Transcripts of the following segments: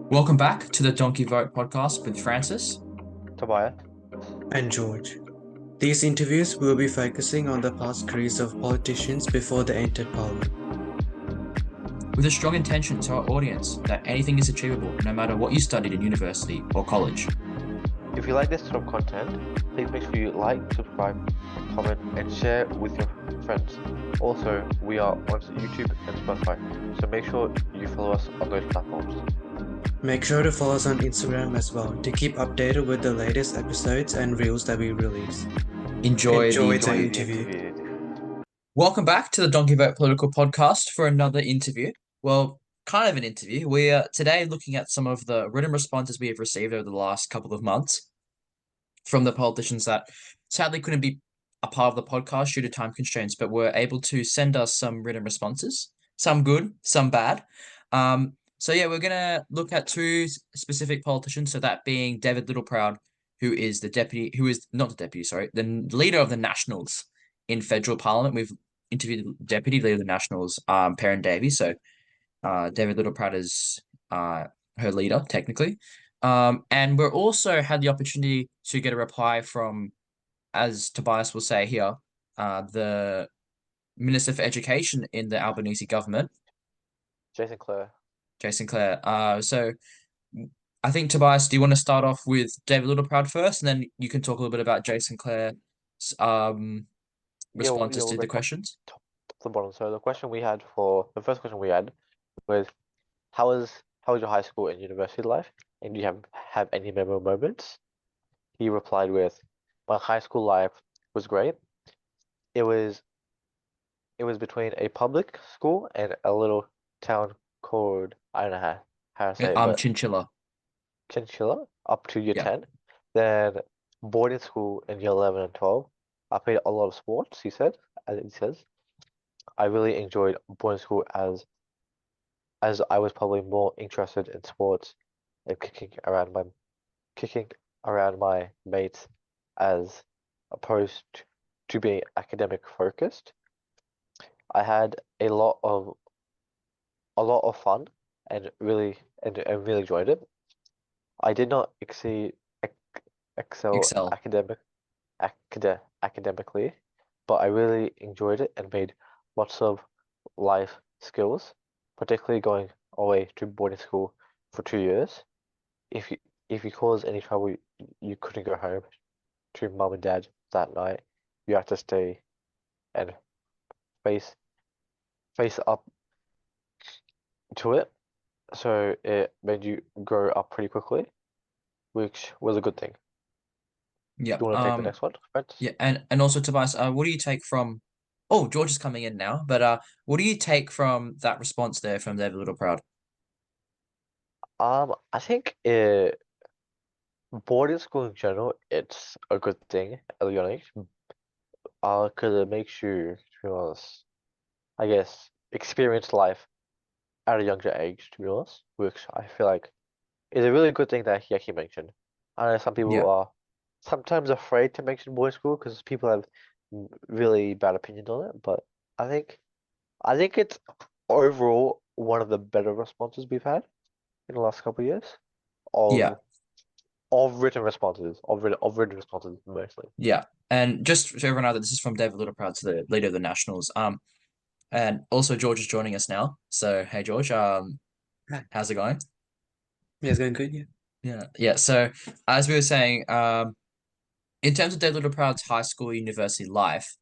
Welcome back to the Donkey Vote podcast with Francis. Tobias. And George. These interviews will be focusing on the past careers of politicians before they entered parliament. With a strong intention to our audience that anything is achievable no matter what you studied in university or college. If you like this sort of content, please make sure you like, subscribe, comment, and share with your friends. Also, we are on YouTube and Spotify, so make sure you follow us on those platforms. Make sure to follow us on Instagram as well to keep updated with the latest episodes and reels that we release. Enjoy the interview. Welcome back to the Donkey Vote Political Podcast for another interview. Well, kind of an interview. We are today looking at some of the written responses we have received over the last couple of months from the politicians that sadly couldn't be a part of the podcast due to time constraints, but were able to send us some written responses, some good, some bad. So yeah, we're gonna look at two specific politicians. So that being David Littleproud, who is the leader of the Nationals in federal parliament. We've interviewed the deputy leader of the Nationals, Perrin Davies. So David Littleproud is her leader technically. And we're also had the opportunity to get a reply from, as Tobias will say here, the Minister for Education in the Albanese government, Clare. Clare. So I think, Tobias, do you want to start off with David Littleproud first, and then you can talk a little bit about Clare's responses to the questions? Top to the bottom. So the first question we had was, how was your high school and university life, and do you have any memorable moments? He replied with, my high school life was great. It was between a public school and a little town called, I don't know how to say it, but Chinchilla. Chinchilla up to year Yeah. 10. Then boarding school in year 11 and 12. I played a lot of sports, he said, as he says. I really enjoyed boarding school as I was probably more interested in sports and kicking around my mates as opposed to being academic focused. I had a lot of fun and really enjoyed it. I did not excel Excel. academically, but I really enjoyed it and made lots of life skills, particularly going away to boarding school for 2 years. If you caused any trouble, you couldn't go home to mum and dad that night. You had to stay and face up to it. So it made you grow up pretty quickly, which was a good thing. Yeah. Do you want to take the next one, Brent? Yeah, and also, Tobias, what do you take from? Oh, George is coming in now, but what do you take from that response there from David Littleproud? I think boarding school in general, it's a good thing at a young age. Because it makes you, to be honest, I guess, experience life at a younger age, to be honest, which I feel like is a really good thing that he actually mentioned. I know some Yeah. people are sometimes afraid to mention boarding school because people have really bad opinions on it, but I think it's overall one of the better responses we've had in the last couple of years Yeah. of written responses, of written responses mostly. Yeah. And just so everyone know that this is from David Littleproud to the leader of the Nationals. And also George is joining us now. So hey George, how's it going? Yeah, it's going good, yeah. Yeah. Yeah. So as we were saying, in terms of David Littleproud's high school university life,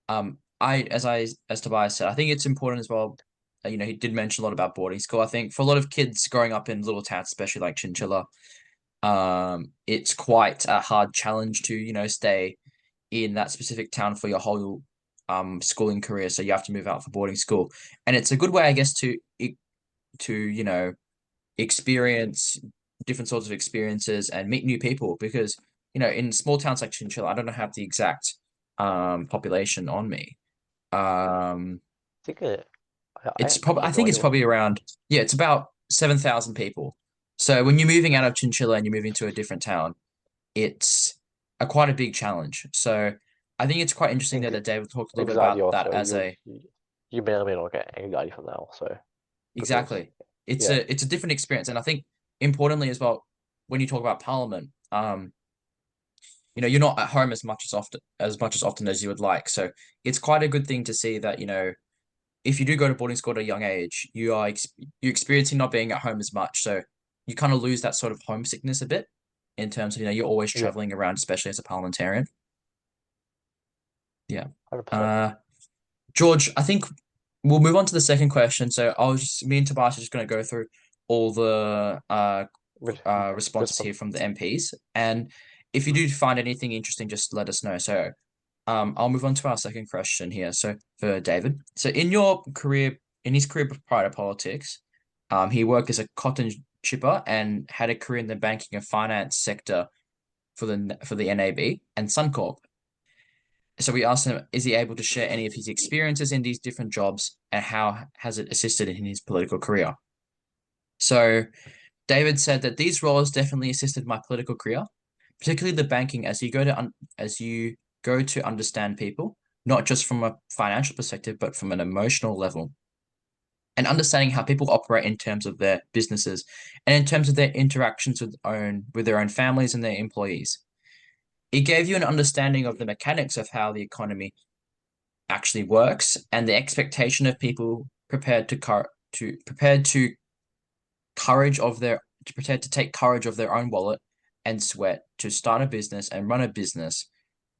as Tobias said, I think it's important as well. He did mention a lot about boarding school. I think for a lot of kids growing up in little towns, especially like Chinchilla, it's quite a hard challenge to, stay in that specific town for your whole schooling career. So you have to move out for boarding school. And it's a good way, I guess, to experience different sorts of experiences and meet new people because, in small towns like Chinchilla, I don't have the exact population on me. I think it, It's I probably I have no think it's idea. probably around, yeah, it's about 7,000 people. So when you're moving out of Chinchilla and you're moving to a different town, it's quite a big challenge. So I think it's quite interesting Think that David talked a little bit anxiety about that also. as a You may or may not get anxiety from that also. Because exactly. It's yeah, a different experience, and I think importantly as well, when you talk about Parliament, you're not at home as often as you would like. So it's quite a good thing to see that, if you do go to boarding school at a young age, you're experiencing not being at home as much. So you kind of lose that sort of homesickness a bit in terms of, you're always Yeah, traveling around, especially as a parliamentarian. Yeah. 100%. George, I think we'll move on to the second question. So me and Tobias are just going to go through all the Which responses response? here from the MPs. And if you do find anything interesting, just let us know. So I'll move on to our second question here. So for David, so in his career prior to politics, he worked as a cotton chipper and had a career in the banking and finance sector for the NAB and Suncorp. So we asked him, is he able to share any of his experiences in these different jobs and how has it assisted in his political career? So David said that these roles definitely assisted my political career, particularly the banking as you go to understand people, not just from a financial perspective, but from an emotional level, and understanding how people operate in terms of their businesses and in terms of their interactions with their own families and their employees. It gave you an understanding of the mechanics of how the economy actually works and the expectation of people prepared to courage of their to prepared to take courage of their own wallet and sweat to start a business and run a business,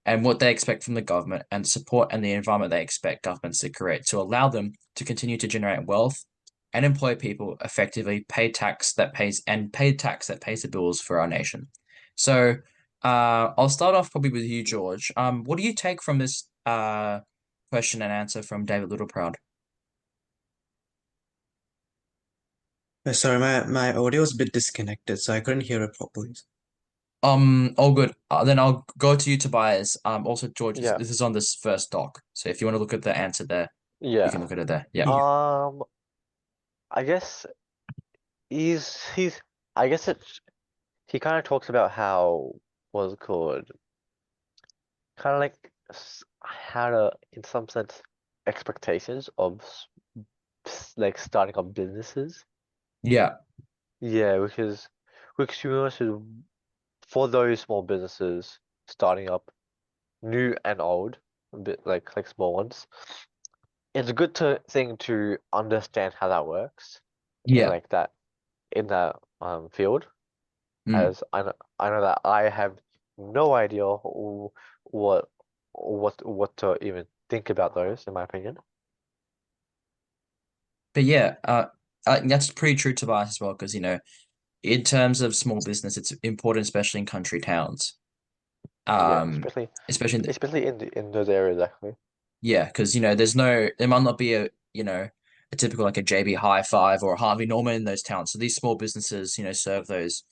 and what they expect from the government and the support and the environment they expect governments to create to allow them to continue to generate wealth and employ people effectively, pay tax that pays the bills for our nation. So I'll start off probably with you, George. What do you take from this question and answer from David Littleproud? Sorry, my audio was a bit disconnected, so I couldn't hear it properly. All good. Then I'll go to you, Tobias. Also, George, Yeah, this is on this first doc. So if you want to look at the answer there, you can yeah. look at it there. Yeah. Yeah. I guess he's I guess he kind of talks about how what's it called, kind of like how to, in some sense, expectations of like starting up businesses. Yeah. Yeah, which to be honest is for those small businesses starting up, new and old, a bit like small ones. It's a good thing to understand how that works in Yeah. like that in that field, Mm. as I know that I have no idea what what to even think about those, in my opinion. But yeah, I think that's pretty true, Tobias, as well, because in terms of small business, it's important, especially in country towns. Yeah, Especially especially in those areas actually. yeah, because there might not be a typical like a JB Hi-Fi or a Harvey Norman in those towns. So these small businesses, serve those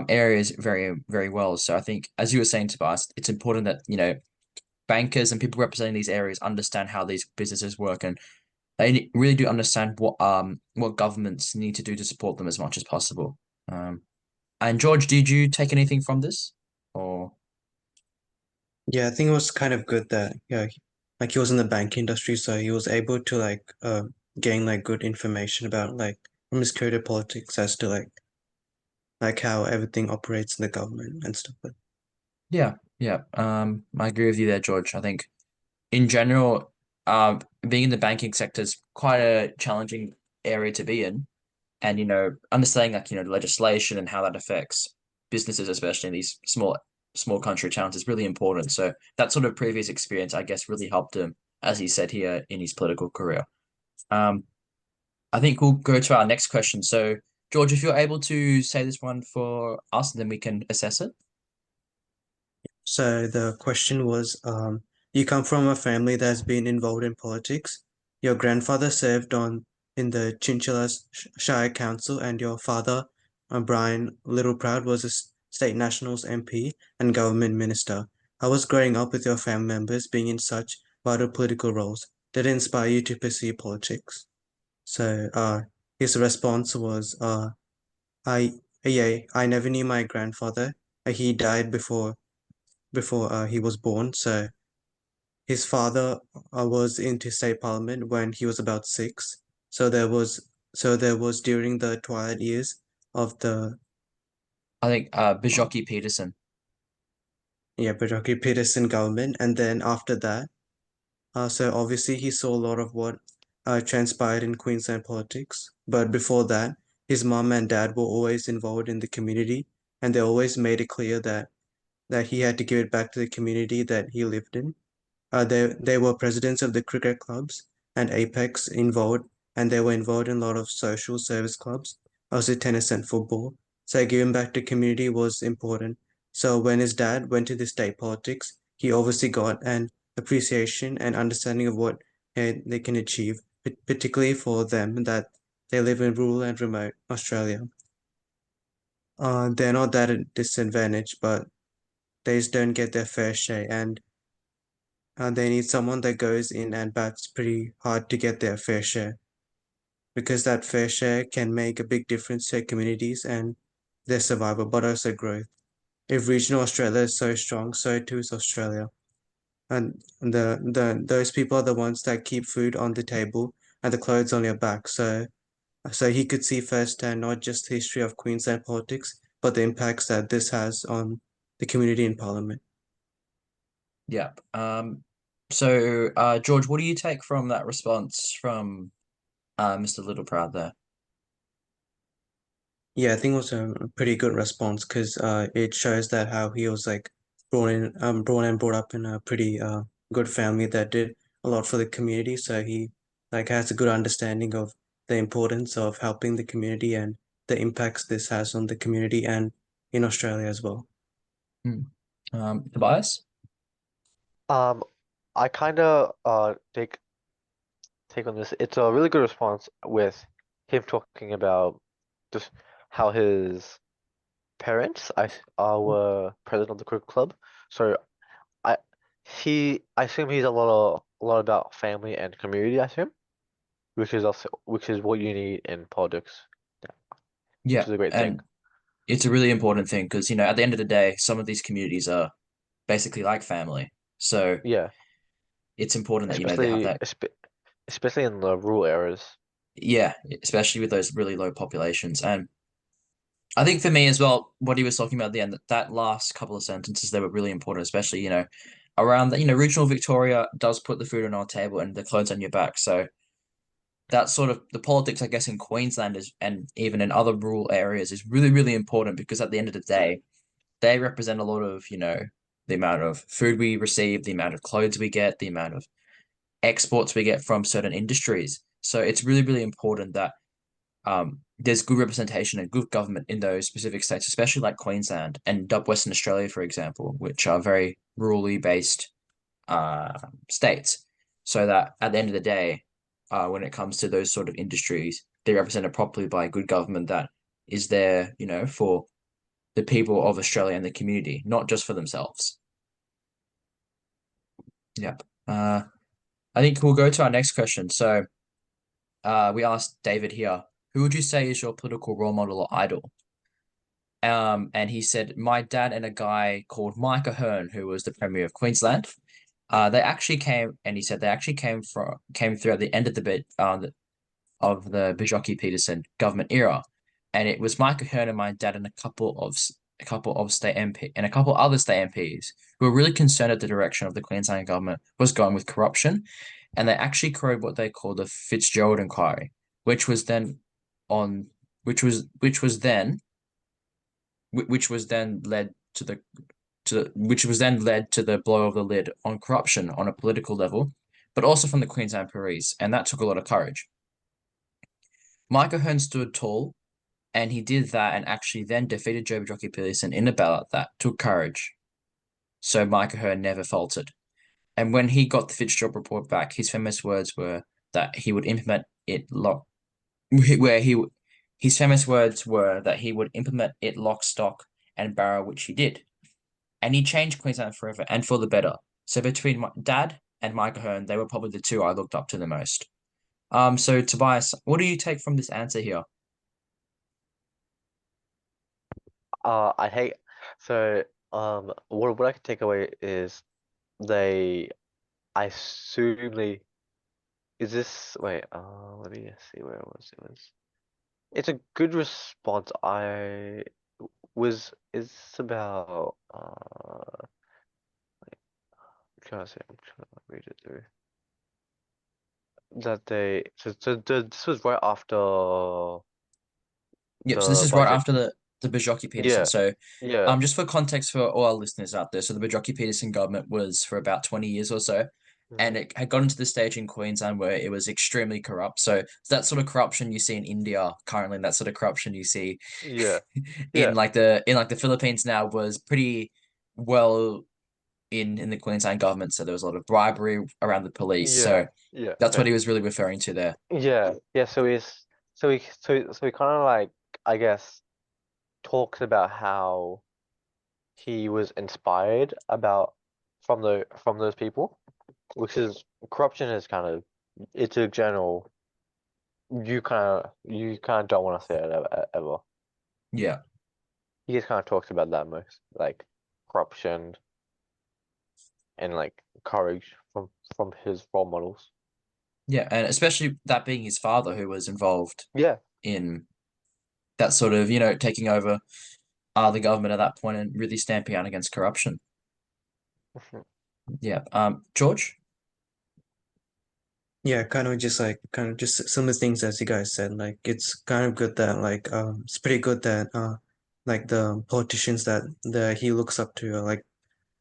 areas very, very well. So I think, as you were saying, Tobias, it's important that, bankers and people representing these areas understand how these businesses work, and they really do understand what governments need to do to support them as much as possible. And George, did you take anything from this? Or Yeah, I think it was kind of good that like he was in the bank industry, so he was able to gain like good information about like from his career to politics as to like how everything operates in the government and stuff like. yeah, yeah. I agree with you there, George. I think in general, being in the banking sector is quite a challenging area to be in. And, understanding like, the legislation and how that affects businesses, especially in these small country towns, is really important. So that sort of previous experience, I guess, really helped him, as he said here, in his political career. Um, I think we'll go to our next question. So, George, if you're able to say this one for us, then we can assess it. So the question was, you come from a family that's been involved in politics. Your grandfather served on in the Chinchilla Shire Council, and your father, Brian Littleproud, was a state nationals MP and government minister. How was growing up with your family members being in such vital political roles? Did it inspire you to pursue politics? So, his response was, I yeah, I never knew my grandfather. He died before he was born. So his father was into state parliament when he was about 6. So there was during the twilight years of the I think uh, Bijoki Peterson. Bajorki Peterson government, and then after that, so obviously he saw a lot of what transpired in Queensland politics. But before that, his mom and dad were always involved in the community, and they always made it clear that he had to give it back to the community that he lived in. They were presidents of the cricket clubs and Apex involved, and they were involved in a lot of social service clubs, also tennis and football. So giving back to community was important. So when his dad went to the state politics, he obviously got an appreciation and understanding of what they can achieve, particularly for them that they live in rural and remote Australia. They're not that at disadvantage, but they just don't get their fair share, and they need someone that goes in and bats pretty hard to get their fair share, because that fair share can make a big difference to communities and their survival, but also growth. If regional Australia is so strong, so too is Australia. And those people are the ones that keep food on the table and the clothes on your back. So he could see firsthand not just the history of Queensland politics, but the impacts that this has on the community in Parliament. Yep. So George, what do you take from that response from Mr. Littleproud there? Yeah, I think it was a pretty good response because it shows that how he was like born and brought up in a pretty good family that did a lot for the community. So he like has a good understanding of the importance of helping the community and the impacts this has on the community and in Australia as well. Hmm. Tobias? Um, I kind of take on this. It's a really good response with him talking about just how his parents were president of the cricket club. So I I assume he's a lot about family and community, I assume, which is what you need in politics, which Yeah, is a great thing. and it's a really important thing because, at the end of the day, some of these communities are basically like family. So Yeah, it's important that, they have that. especially in the rural areas. Yeah, especially with those really low populations. And I think for me as well, what he was talking about at the end, that last couple of sentences, they were really important, especially, around that, regional Victoria does put the food on our table and the clothes on your back. So that's sort of the politics, I guess, in Queensland is, and even in other rural areas is really, really important because at the end of the day, they represent a lot of, the amount of food we receive, the amount of clothes we get, the amount of exports we get from certain industries. So it's really, really important that there's good representation and good government in those specific states, especially like Queensland and Western Australia, for example, which are very rurally based states. So that at the end of the day, when it comes to those sort of industries, they're represented properly by a good government that is there, for the people of Australia and the community, not just for themselves. Yep. I think we'll go to our next question. So, we asked David here, who would you say is your political role model or idol? And he said, my dad and a guy called Mike Ahern, who was the Premier of Queensland. They actually came, and he said they actually came through at the end of the bit of the Bijoki Peterson government era, and it was Mike Ahern and my dad and a couple of state MP and a couple other state MPs who were really concerned at the direction of the Queensland government was going with corruption, and they actually created what they called the Fitzgerald Inquiry, which was then on which was then which was then led to the which was then led to the blow of the lid on corruption on a political level, but also from the Queensland Police, and that took a lot of courage. Mike O'Hearn stood tall, and he did that, and actually then defeated Joe Jockey Peterson in a ballot that took courage. So Mike O'Hearn never faltered. And when he got the Fitzgerald report back, his famous words were that he would implement it lock, where he his famous words were that he would implement it lock, stock, and barrel, which he did. And he changed Queensland forever and for the better. So between my dad and Mike Ahern, they were probably the two I looked up to the most. So Tobias, what do you take from this answer here? I hate so what I can take away is they I assume they is this wait let me see where it was it's a good response. I was it's about I'm trying to read it through. That they this was right after Yep, so this the is right budget. after the Bajocki-Peterson. Yeah, So yeah. just for context for all our listeners out there, so the Bajocki-Peterson government was for about 20 years or so, and Hmm. it had gotten to the stage in Queensland where it was extremely corrupt. So that sort of corruption you see in India currently, and that sort of corruption you see Yeah, yeah, in like the Philippines now was pretty well in the Queensland government. So there was a lot of bribery around the police. yeah, So yeah. that's what Okay. he was really referring to there. Yeah, yeah. So he kind of like I guess talks about how he was inspired about from those people, which is corruption is kind of it's a general you kind of don't want to say it ever. Yeah. He just kind of talks about that most like corruption and like courage from his role models. Yeah, and especially that being his father who was involved Yeah. in that sort of, taking over the government at that point and really stamping out against corruption. Mhm. Yeah. George? Yeah, kind of just similar things as you guys said. Like it's kind of good that it's pretty good that like the politicians that he looks up to are like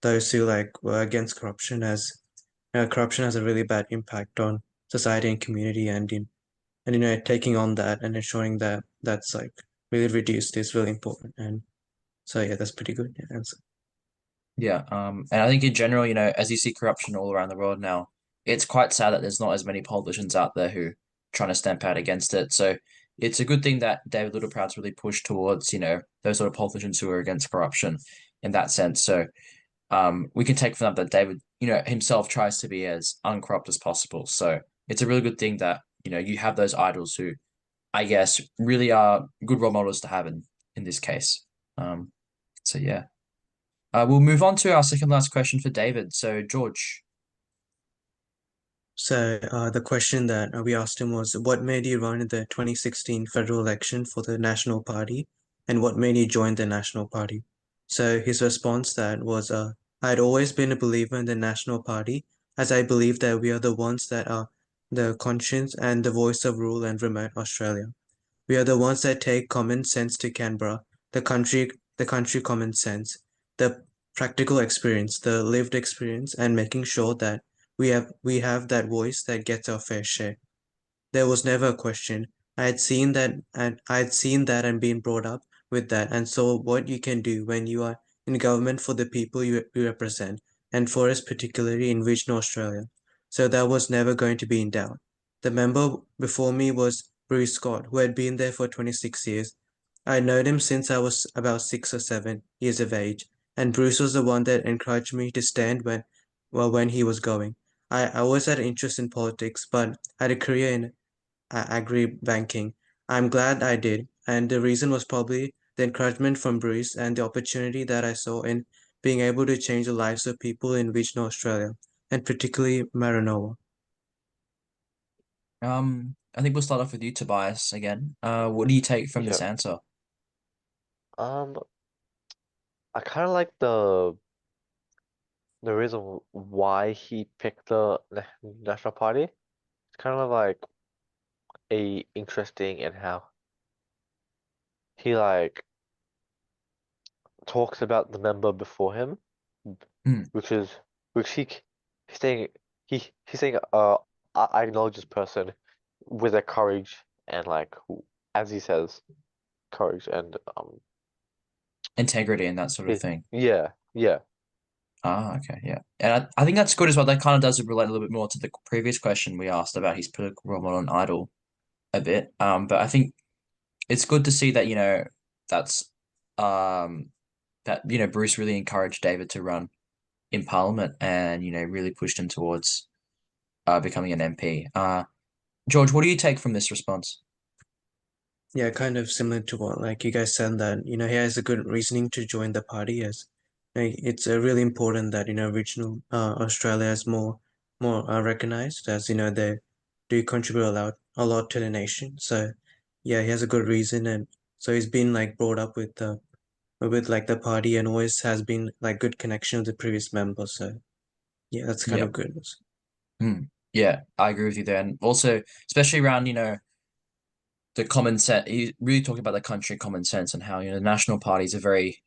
those who like were against corruption, as corruption has a really bad impact on society and community, and taking on that and ensuring that that's like really reduced is really important. And so yeah, that's pretty good. Yeah, answer. Yeah. And I think in general, as you see corruption all around the world now, it's quite sad that there's not as many politicians out there who trying to stamp out against it. So it's a good thing that David Littleproud's really pushed towards, those sort of politicians who are against corruption in that sense. So we can take from that David, himself tries to be as uncorrupt as possible. So it's a really good thing that, you have those idols who I guess really are good role models to have in this case. Um, so yeah. We'll move on to our second last question for David. So George, So the question that we asked him was, what made you run in the 2016 federal election for the National Party, and what made you join the National Party? So his response that was, I'd always been a believer in the National Party, as I believe that we are the ones that are the conscience and the voice of rural and remote Australia. We are the ones that take common sense to Canberra, the country common sense, the practical experience, the lived experience, and making sure that we have that voice that gets our fair share. There was never a question. I had seen that and been brought up with that, and saw what you can do when you are in government for the people you represent, and for us particularly in regional Australia. So that was never going to be in doubt. The member before me was Bruce Scott, who had been there for 26 years. I had known him since I was about 6 or 7 years of age, and Bruce was the one that encouraged me to stand when he was going. I always had an interest in politics, but had a career in agri-banking. I'm glad I did, and the reason was probably the encouragement from Bruce and the opportunity that I saw in being able to change the lives of people in regional Australia, and particularly Maranoa. I think we'll start off with you, Tobias, again. What do you take from this Yeah. answer? Um, I kind of like the reason why he picked the National Party. It's kind of like a interesting in how he like talks about the member before him, Hmm. which is which he's saying he's saying I acknowledge this person with their courage and like as he says courage and Integrity and that sort of thing. yeah, yeah, Ah, okay, yeah. And I think that's good as well. That kind of does relate a little bit more to the previous question we asked about his political role model and idol a bit. But I think it's good to see that, that's um that, Bruce really encouraged David to run in Parliament and, really pushed him towards becoming an MP. George, what do you take from this response? Yeah, kind of similar to what like you guys said, that he has a good reasoning to join the party, as it's really important that regional Australia is more recognized, as they do contribute a lot to the nation. So yeah, he has a good reason, and so he's been like brought up with like the party and always has been like good connection with the previous members. So yeah, that's kind Yeah. of good. Hmm. Yeah, I agree with you there. And also, especially around, the common sense, he really talking about the country common sense and how, the national parties are very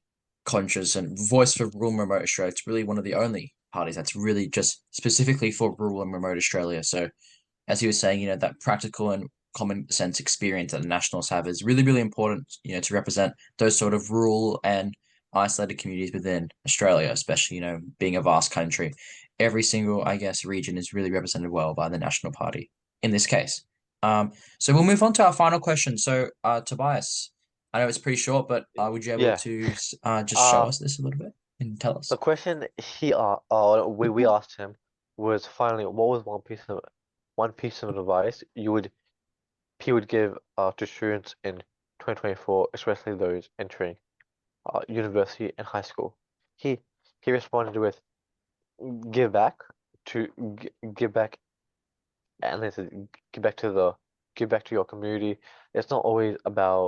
conscious and voice for rural and remote Australia. It's really one of the only parties that's really just specifically for rural and remote Australia. So as he was saying, that practical and common sense experience that the Nationals have is really, really important, to represent those sort of rural and isolated communities within Australia, especially, being a vast country. Every single, I guess, region is really represented well by the National Party in this case. So we'll move on to our final question. So, Tobias, I know it's pretty short, but would you be able Yeah. to just show Uh, us this a little bit and tell the us? question we asked him was finally what was one piece of advice he would give to students in 2024, especially those entering university and high school. He he responded with give back to give back and this is give back to your community. It's not always ab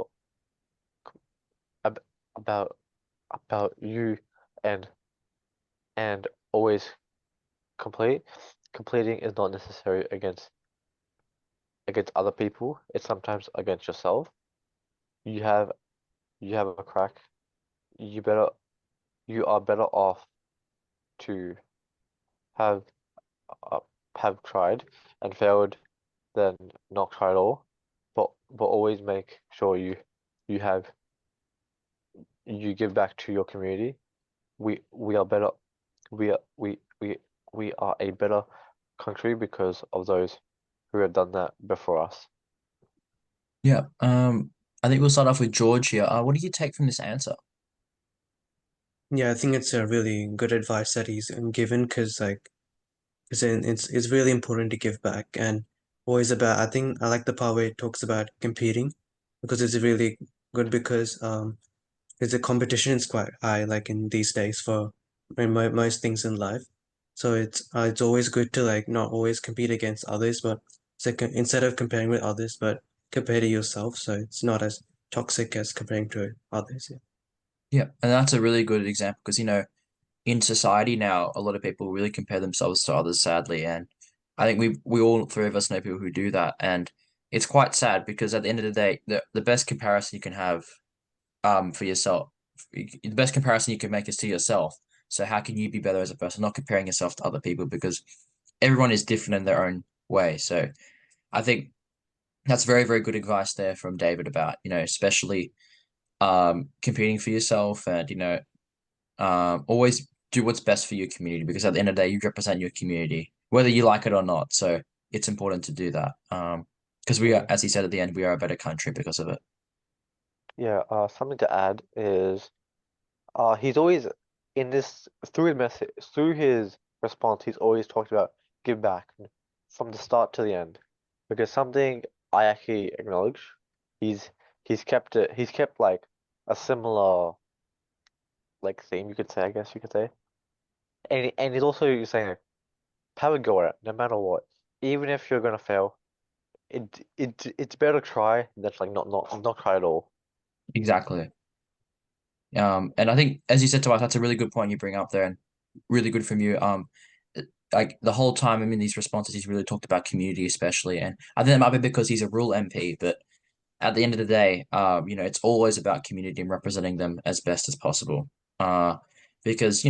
about you and and always complete. Completing is not necessary against other people. It's sometimes against yourself. You have you have a crack. You better you are better off to have uh, have tried and failed than not try at all. But always make sure you have you give back to your community. We are better. We are we are a better country because of those who have done that before us. Yeah. I think we'll start off with George here. What do you take from this answer? Yeah, I think it's a really good advice that he's given because like it's really important to give back and always about. I think I like the part where it talks about competing because it's really good because because the competition is quite high like in these days for most things in life. So it's always good to like not always compete against others, but instead of comparing with others, but compare to yourself. So it's not as toxic as comparing to others. Yeah. Yeah, and that's a really good example because, in society now, a lot of people really compare themselves to others, sadly, and I think we all three of us know people who do that, and it's quite sad because at the end of the day, the best comparison you can have for yourself, the best comparison you can make is to yourself. So how can you be better as a person? Not comparing yourself to other people because everyone is different in their own way. So I think that's very, very good advice there from David about, especially competing for yourself and, always do what's best for your community because at the end of the day, you represent your community, whether you like it or not. So it's important to do that. Because we are, Mm. as he said at the end, we are a better country because of it. Yeah. Something to add is he's always in this through his response. He's always talked about give back from the start to the end because something I actually acknowledge. He's he's kept like a similar like theme you could say, I guess you could say. And he's also saying like, have a go at it, no matter what. Even if you're gonna fail, it's better try than like not try at all. Exactly. And I think, as you said to us, that's a really good point you bring up there, and really good from you. Like the whole time, in these responses, he's really talked about community, especially, and I think that might be because he's a rural MP. But at the end of the day, it's always about community and representing them as best as possible. Because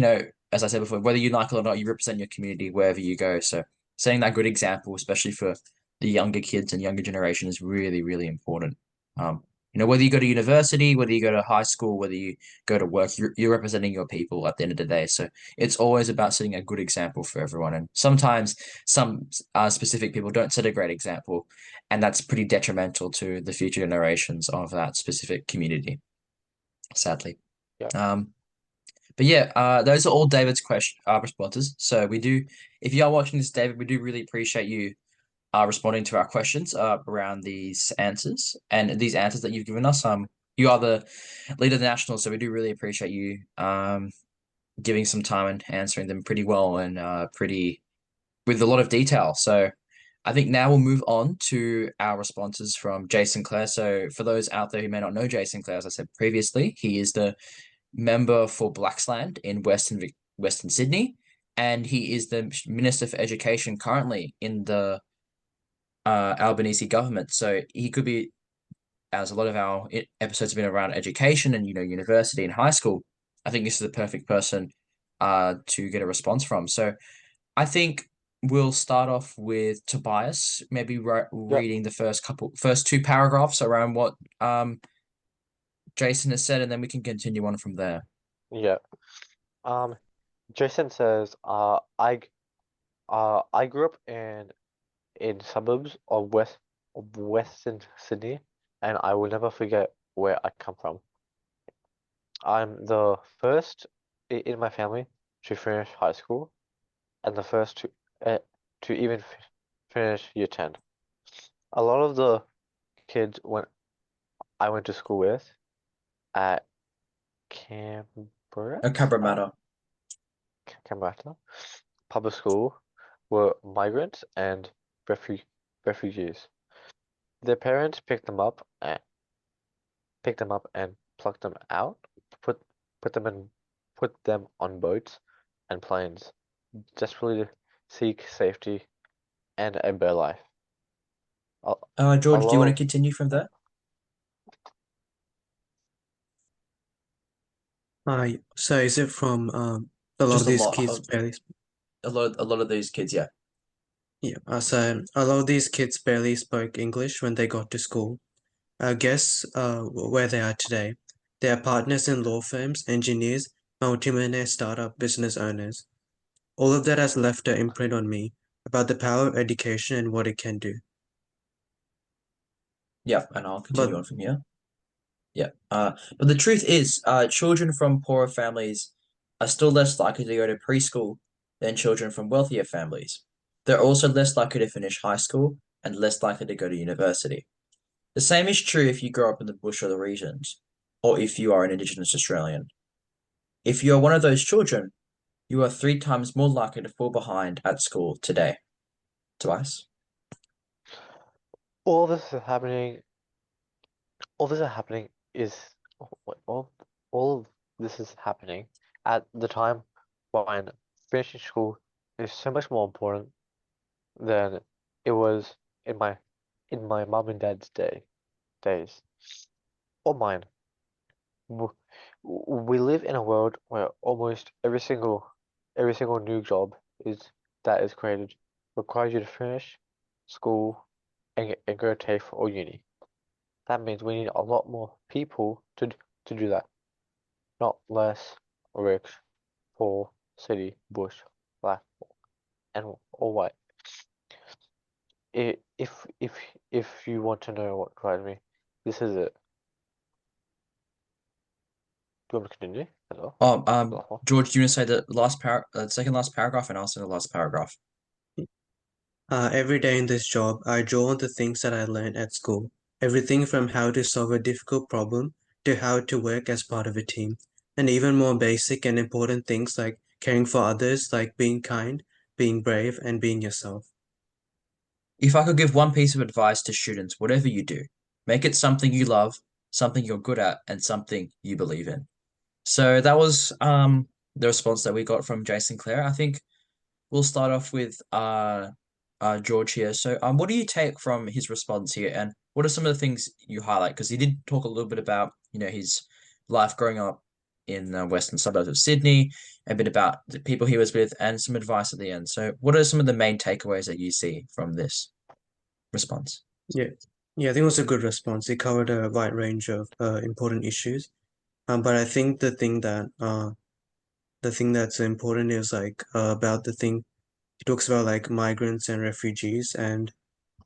as I said before, whether you like it or not, you represent your community wherever you go. So setting that good example, especially for the younger kids and younger generation, is really, really important. Um, whether you go to university, whether you go to high school, whether you go to work, you're representing your people at the end of the day. So it's always about setting a good example for everyone. And sometimes some specific people don't set a great example, and that's pretty detrimental to the future generations of that specific community, sadly. Yeah. Um, but yeah, those are all David's question responses. So we do, if you are watching this, David, we do really appreciate you responding to our questions around these answers and these answers that you've given us. You are the leader of the national, so we do really appreciate you giving some time and answering them pretty well and pretty with a lot of detail. So I think now we'll move on to our responses from Jason Clare. So for those out there who may not know Jason Clare, as I said previously, he is the member for Blaxland in Western Sydney, and he is the Minister for Education currently in the Albanese government. So he could be, as a lot of our episodes have been around education and university and high school. I think this is the perfect person to get a response from. So I think we'll start off with Tobias, maybe Yeah, reading the first two paragraphs around what Jason has said, and then we can continue on from there. yeah. Um, Jason says, I grew up in suburbs of Western Sydney, and I will never forget where I come from. I'm the first in my family to finish high school, and the first to even finish year 10. A lot of the kids when I went to school with at Canberra, A Cabramatta. Canberra public school were migrants and refugees. Their parents picked them up and plucked them out, put put them in put them on boats and planes, desperately to seek safety and a better life. A, a George, do you want lot to of continue from there? So is it from a lot of Just a these lot kids of barely a lot of these kids, yeah. yeah, so a lot of these kids barely spoke English when they got to school. Guess where they are today. They are partners in law firms, engineers, multimillionaire startup business owners. All of that has left an imprint on me about the power of education and what it can do. Yeah, and I'll But continue on from here. Yeah. But the truth is, children from poorer families are still less likely to go to preschool than children from wealthier families. They're also less likely to finish high school and less likely to go to university. The same is true if you grow up in the bush or the regions, or if you are an Indigenous Australian. If you are one of those children, you are 3 times more likely to fall behind at school today. Twice. all this is happening. All this is happening is all of this is happening at the time when finishing school is so much more important than it was in my mom and dad's days or mine. W- We live in a world where almost every single new job is that is created requires you to finish school and go to TAFE or uni. That means we need a lot more people to do that, not less rich, poor, city, bush, black, and or white. I- if you want to know what drives me, this is it. Do you want me to continue? Hello? Oh, Hello? George, do you want to say the second last paragraph, and I'll say the last paragraph? every day in this job, I draw on the things that I learned at school. Everything from how to solve a difficult problem to how to work as part of a team. And even more basic and important things like caring for others, like being kind, being brave, and being yourself. If I could give one piece of advice to students, whatever you do, make it something you love, something you're good at, and something you believe in. So that was the response that we got from Jason Clare. I think we'll start off with George here. So what do you take from his response here, and what are some of the things you highlight? Because he did talk a little bit about his life growing up in the western suburbs of Sydney, a bit about the people he was with, and some advice at the end. So what are some of the main takeaways that you see from this response? Yeah, yeah, I think it was a good response. It covered a wide range of important issues. But I think the thing that's important is like about the thing he talks about like migrants and refugees and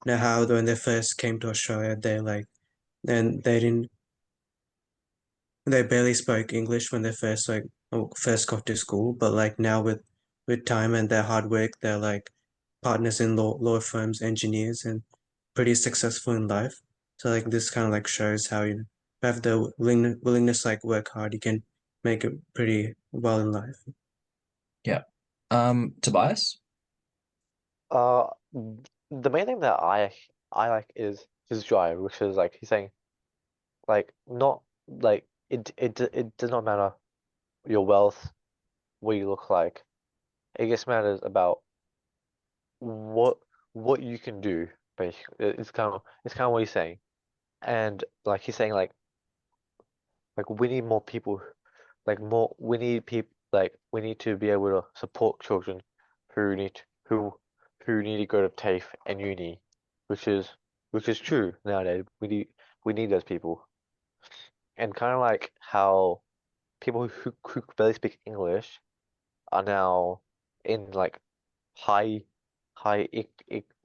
how when they first came to Australia, then they barely spoke English when they first got to school, but like now with time and their hard work, they're like partners in law firms, engineers, and pretty successful in life. So like this kind of like shows how you have the willingness to, like work hard, you can make it pretty well in life. Yeah. Tobias? Uh, the main thing that I like is his drive, which is like he's saying like not like it does not matter your wealth, what you look like. It just matters about what what you can do. Basically, it's kind of what he's saying, and like he's saying like we need more people, like more we need people like we need to be able to support children who need who need to go to TAFE and uni, which is which is true nowadays. We need those people, and kind of like how people who barely speak English are now in like high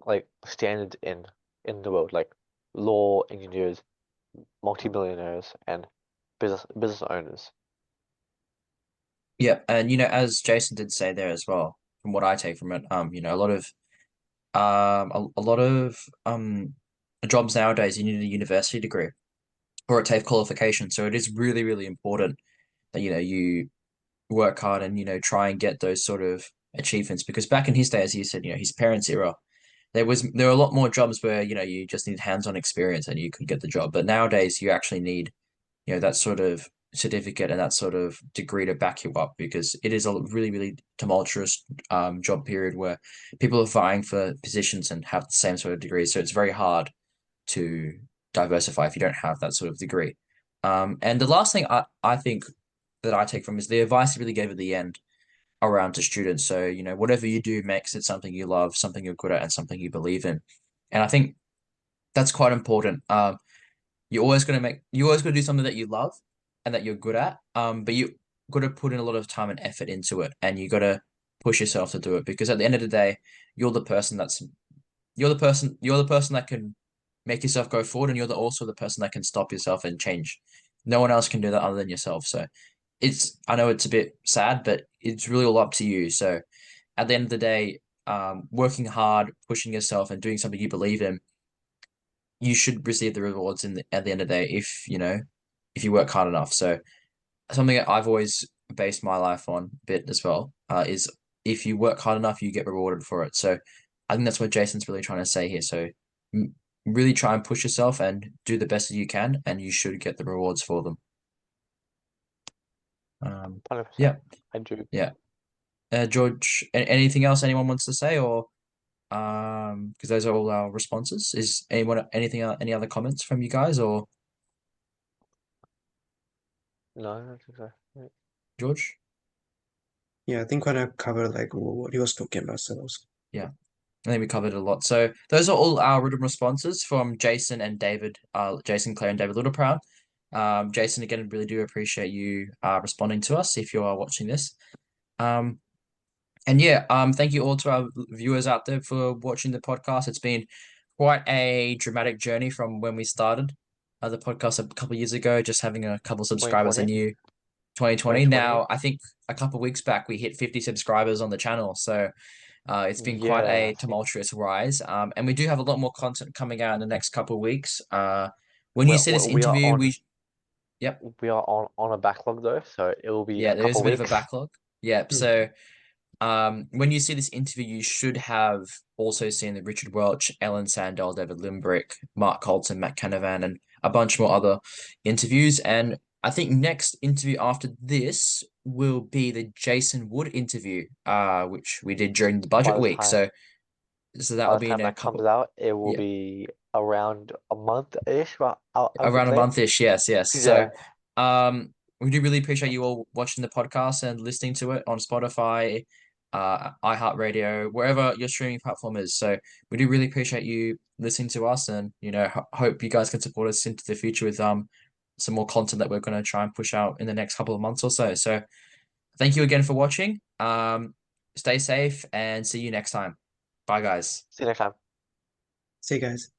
like standards in the world, like law engineers, multimillionaires, and business owners. Yeah, and as Jason did say there as well, from what I take from it, a lot of a lot of jobs nowadays you need a university degree or a TAFE qualification. So it is really, really important that you work hard and try and get those sort of achievements, because back in his day, as he said, his parents' era, there were a lot more jobs where you just need hands-on experience and you could get the job. But nowadays you actually need that sort of certificate and that sort of degree to back you up, because it is a really, really tumultuous job period where people are vying for positions and have the same sort of degrees. So it's very hard to diversify if you don't have that sort of degree. And the last thing I think that I take from is the advice he really gave at the end around to students. So, whatever you do makes it something you love, something you're good at, and something you believe in. And I think that's quite important. You're always gonna do something that you love and that you're good at. But you got to put in a lot of time and effort into it, and you got to push yourself to do it, because at the end of the day, you're the person that's you're the person that can make yourself go forward, and also the person that can stop yourself and change. No one else can do that other than yourself. So I know it's a bit sad, but it's really all up to you. So at the end of the day, working hard, pushing yourself, and doing something you believe in, you should receive the rewards at the end of the day if you work hard enough. So something that I've always based my life on a bit as well, is if you work hard enough, you get rewarded for it. So I think that's what Jason's really trying to say here. So really try and push yourself and do the best that you can, and you should get the rewards for them. 100%. Yeah, I do. yeah. George, anything else anyone wants to say, or because those are all our responses. Is any other comments from you guys, or No, I don't think so. Yeah. George? Yeah, I think when I covered like what he was talking about, so that was Yeah. I think we covered a lot. So those are all our written responses from Jason and David, Jason, Clare, and David Littleproud. Jason, again, really do appreciate you responding to us if you are watching this. Um, and yeah, thank you all to our viewers out there for watching the podcast. It's been quite a dramatic journey from when we started the podcast a couple of years ago, just having a couple of subscribers. 2020? And you 2020. 2020? Now, I think a couple of weeks back we hit 50 subscribers on the channel. So it's been quite Yeah, a tumultuous rise. And we do have a lot more content coming out in the next couple of weeks. When you see this we are interview, yep, we are on a backlog though, so it will be yeah, a there is couple a bit of a weeks. backlog. Yep. Hmm. So when you see this interview, you should have also seen the Richard Welch, Ellen Sandell, David Limbrick, Mark Colton, Matt Canavan, and a bunch more other interviews. And I think next interview after this will be the Jason Wood interview, which we did during the By budget the week. time So that by will the be in time a that comes couple, out, it will yeah, be around a month-ish, I would around a say. month-ish. Yes, yes. So, Yeah, we do really appreciate you all watching the podcast and listening to it on Spotify, iHeartRadio, wherever your streaming platform is. So we do really appreciate you listening to us, and hope you guys can support us into the future with some more content that we're going to try and push out in the next couple of months or so. So thank you again for watching. Stay safe and see you next time. Bye, guys. see you next time. see you guys.